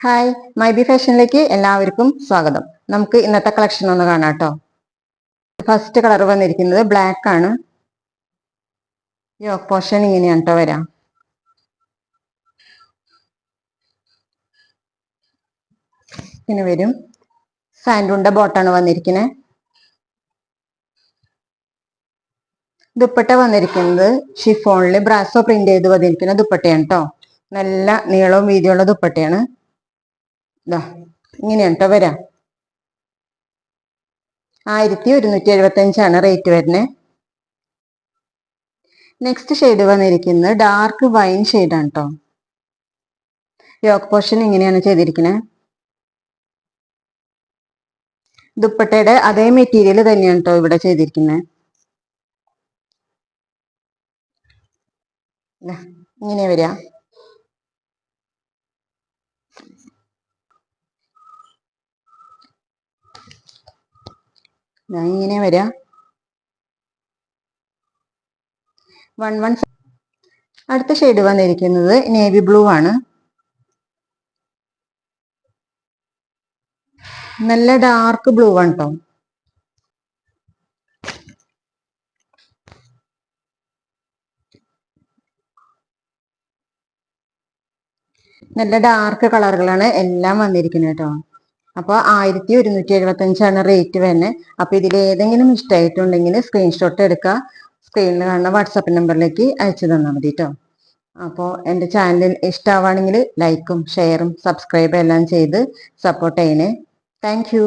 Hi, മൈബി ഫാഷനിലേക്ക് എല്ലാവർക്കും സ്വാഗതം. നമുക്ക് ഇന്നത്തെ കളക്ഷൻ ഒന്ന് കാണാം കേട്ടോ. ഫസ്റ്റ് കളർ വന്നിരിക്കുന്നത് ബ്ലാക്ക് ആണ്. യോക്ക് പോർഷൻ ഇങ്ങനെയാണ് കേട്ടോ വരാം. ഇങ്ങനെ വരും. സാൻഡൂണിന്റെ ബോട്ടാണ് വന്നിരിക്കുന്നത്. ദുപ്പട്ട വന്നിരിക്കുന്നത് ഷിഫോണില് ബ്രാസോ പ്രിന്റ് ചെയ്ത് വന്നിരിക്കുന്ന ദുപ്പട്ടയാണ് കേട്ടോ. നല്ല നീളവും വീതിയുള്ള ദുപ്പട്ടയാണ്. ഇതാ ഇങ്ങനെയാണ് കേട്ടോ വരാം. 1175 റേറ്റ് വരുന്നത്. നെക്സ്റ്റ് ഷെയ്ഡ് വന്നിരിക്കുന്നത് ഡാർക്ക് വൈൻ ഷെയ്ഡാണ് കേട്ടോ. യോക്ക് പോർഷൻ ഇങ്ങനെയാണ് ചെയ്തിരിക്കുന്നത്. ദുപ്പട്ടയുടെ അതേ മെറ്റീരിയൽ തന്നെയാണ് കേട്ടോ ഇവിടെ ചെയ്തിരിക്കുന്നത്. ഇങ്ങനെ വരിക. ഇങ്ങനെ വരിക. 11. അടുത്ത ഷെയ്ഡ് വന്നിരിക്കുന്നത് നേവി ബ്ലൂ ആണ്. നല്ല ഡാർക്ക് ബ്ലൂ ആണ് കേട്ടോ. നല്ല ഡാർക്ക് കളറുകളാണ് എല്ലാം വന്നിരിക്കുന്നത് കേട്ടോ. അപ്പോൾ 1175 റേറ്റ് വരുന്നത്. അപ്പോൾ ഇതിൽ ഏതെങ്കിലും ഇഷ്ടമായിട്ടുണ്ടെങ്കിൽ സ്ക്രീൻഷോട്ട് എടുക്കുക, സ്ക്രീനിൽ കാണുന്ന വാട്സാപ്പ് നമ്പറിലേക്ക് അയച്ചു തന്നാൽ മതി കേട്ടോ. അപ്പോൾ എൻ്റെ ചാനൽ ഇഷ്ടമാവുകയാണെങ്കിൽ ലൈക്കും ഷെയറും സബ്സ്ക്രൈബും എല്ലാം ചെയ്ത് സപ്പോർട്ട് ചെയ്യണേ. Thank you.